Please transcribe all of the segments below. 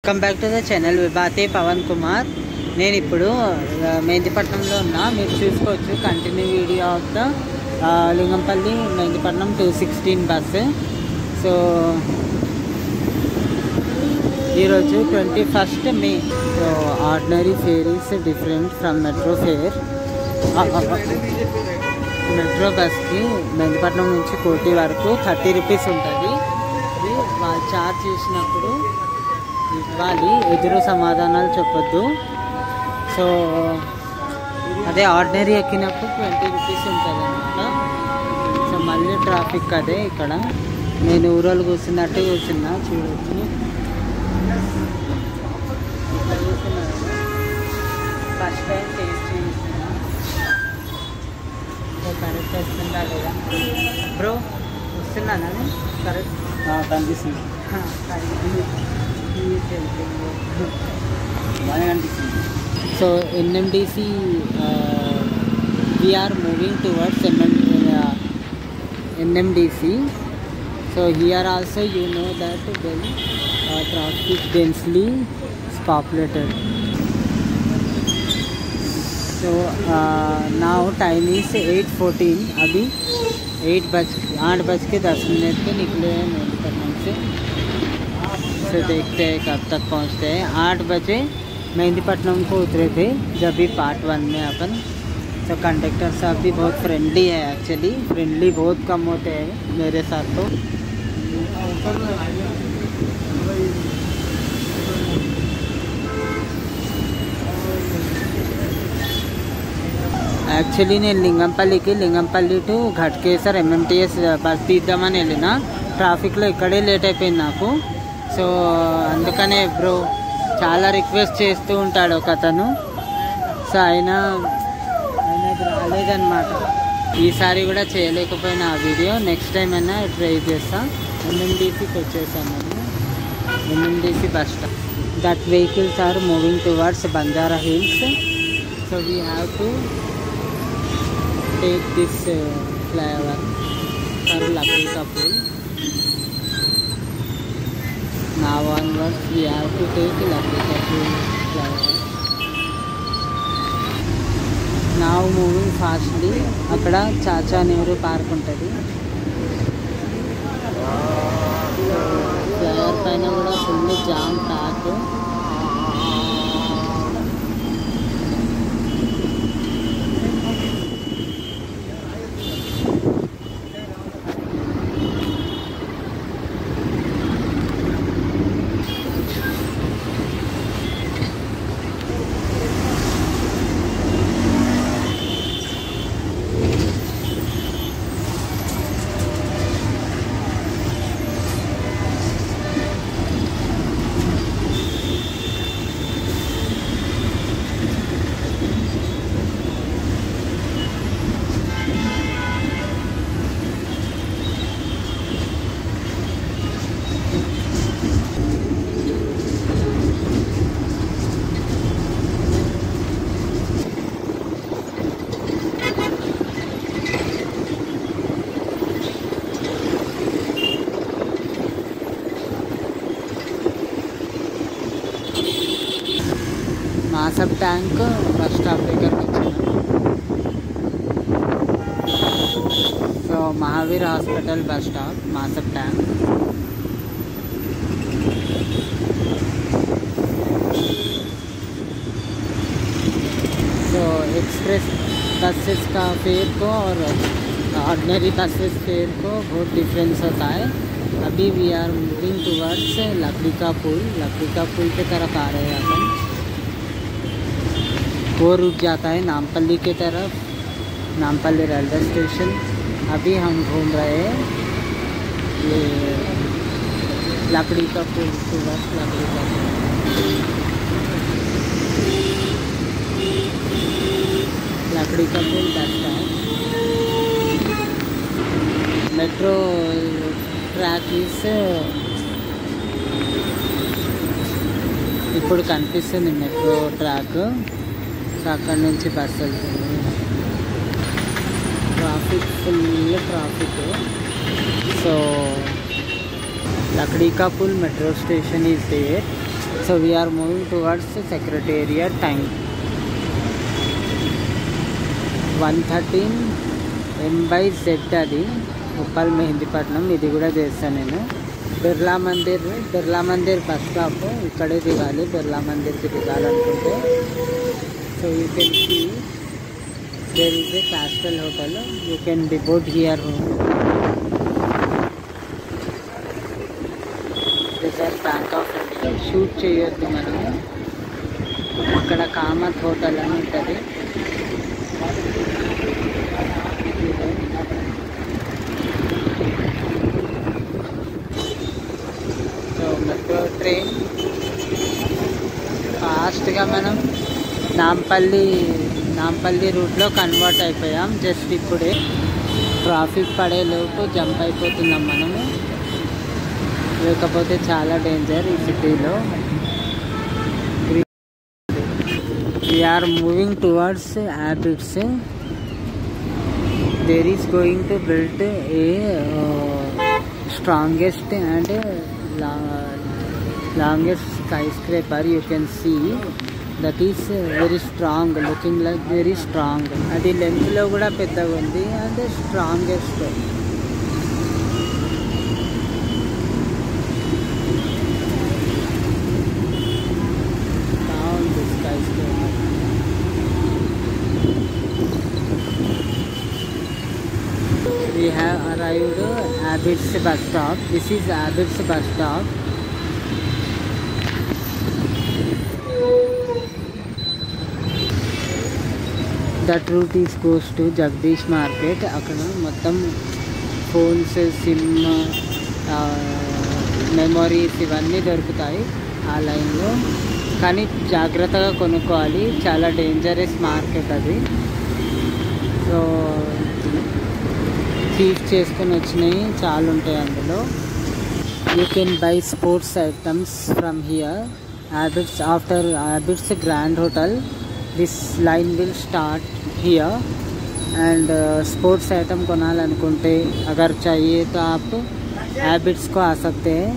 Welcome back to the channel Vibhate Pavan Kumar. నేను ఇప్పుడు మెహందీపట్నంలో ఉన్నా. మీరు చూసుకోవచ్చు continue video of the Lingampalli Mehdipatnam 216 bus. So ఈరోజు 21st May. So ordinary fare is different from metro fare. Metro బస్కి మెహందీపట్నం నుంచి కోటి వరకు 30 రూపీస్ ఉంటుంది. ఇది వాళ్ళు ఛార్జ్ చేసినప్పుడు ఇవ్వాలి, ఎదురు సమాధానాలు చెప్పొద్దు. సో అదే ఆర్డినరీ ఎక్కినప్పుడు 20 రూపీస్ ఉంటుంది అనమాట. సో మళ్ళీ ట్రాఫిక్ అదే. ఇక్కడ నేను ఊరోళ్ళు కూర్చున్నట్టే కూర్చున్నా, చూడవచ్చు. ఫస్ట్ టైం టేస్ట్ చేస్తున్నా, కరెక్ట్ వస్తుందా లేదా బ్రో? వస్తున్నానా కరెక్ట్ కనిపిస్తుంది, బాగా కనిపిస్తుంది. So NMDC we are moving towards NMDC. So here also you know that well traffic densely is populated. So now time is 8:14. अभी 8 बज के 10 मिनट पे निकले हैं मेहंदीपट्टनम से. तो देखते हैं कब तक पहुंचते हैं. 8 बजे मेहंदीपट्टनम को उतरे थे जब भी पार्ट 1 में अपन. तो कंडक्टर साहब भी बहुत फ्रेंडली है. एक्चुअली फ्रेंडली बहुत कम होते हैं मेरे साथ. तो యాక్చువల్లీ నేను లింగంపల్లి టు ఘట్కేసర్ ఎంఎంటీఎస్ బస్ తీద్దామని వెళ్ళిన. ట్రాఫిక్లో ఇక్కడే లేట్ అయిపోయింది నాకు. సో అందుకనే బ్రో చాలా రిక్వెస్ట్ చేస్తూ ఉంటాడు ఒక అతను. సో ఆయనది రాలేదన్నమాట. ఈసారి కూడా చేయలేకపోయినా ఆ వీడియో. నెక్స్ట్ టైం అయినా ట్రై చేస్తా. ఎంఎండిసికి వచ్చేసాను నేను. MMDC bus stop. That vehicles are moving towards Banjara Hills. So we have to take this flyover for Lakri Kapul. Now onwards we have to take Lakri Kapul flyover. Now moving fastly. అక్కడ Chacha Nehru park ఉంటుంది. Flyover పైన కూడా full jam track. Masab tank bus stop దగ్గరకు వచ్చిన. So Mahavir hospital bus stop, Masab tank. तो express buses का fair को और ऑर्डिनरी बसेस फेयर को बहुत डिफरेंस होता है. अभी वी आर मूविंग टुवर्ड्स लकड़ी का पुल की तरफ आ रहे हैं अपन. वो रुक जाता है नामपल्ली की तरफ, नामपल्ली रेलवे स्टेशन. अभी हम घूम रहे हैं ये लकड़ी का पुल टुवर्ड्स लकड़ी का पुल. लकड़ी का पुल बसता है. मेट्रो ट्रैक इस ఇప్పుడు కనిపిస్తుంది మెట్రో ట్రాక్. సో అక్కడ నుంచి బస్సు వెళ్తుంది. Traffic full traffic. So Lakdi ka Pul metro station is there. So we are moving towards the Secretariat time. 113 M/Z అది ఉప్పల్ మెహందీపట్నం. ఇది కూడా చేస్తాను నేను. బిర్లా మందిర్ బస్ స్టాప్ ఇక్కడే దిగాలి. బిర్లా మందిర్కి దిగాలనుకుంటే so you can see there is a castle hotel. You can deport here. Reserve Bank of India. Shoot చేయొద్దు మనము. ఇక్కడ కామత్ హోటల్ అని ఉంటుంది. సో మెట్రో ట్రైన్ ఫాస్ట్గా మనం నాంపల్లి రూట్లో కన్వర్ట్ అయిపోయాం. జస్ట్ ఇప్పుడే ట్రాఫిక్ పడేలోపు జంప్ అయిపోతున్నాం మనము. లేకపోతే చాలా డేంజర్ ఈ సిటీలో. We are moving towards habits. There is going to build a strongest and longest skyscraper. You can see that is very strong, looking like very strong. అది లెంత్లో కూడా పెద్దగా ఉంది and strongest. We have arrived Abbots bus stop. This is Abbots bus stop. That route is goes to Jagdish Market. అక్కడ మొత్తం phones, SIM, memories ఇవన్నీ దొరుకుతాయి ఆ లైన్లో. కానీ జాగ్రత్తగా కొనుక్కోవాలి. చాలా డేంజరస్ మార్కెట్ అది. సో థీఫ్ చేసుకొని వచ్చినాయి చాలా ఉంటాయి అందులో. You can buy sports items from here. After Abbots grand hotel this line will start here. And sports item కొనాలనుకుంటే अगर चाहिए तो आप Abbots को आ सकते हैं.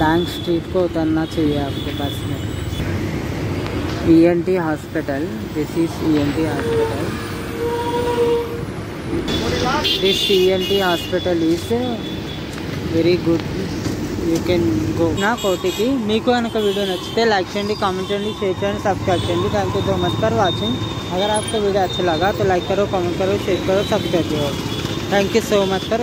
बैंक स्ट्रीट को उतरना चाहिए आपको बस में. ENT hospital. This is ENT hospital. This ENT hospital is very good. You can go నా కోటికి. మీకు కనుక వీడియో నచ్చితే लाइक చేయండి, కామెంట్ చేయండి, షేర్ చేయండి, सब्सक्राइब చేయండి. Thank you so much for watching. अगर आपको वीडियो अच्छा लगा तो लाइक करो, कमेंट करो, शेयर करो, सब्सक्राइब करो. Thank you so much for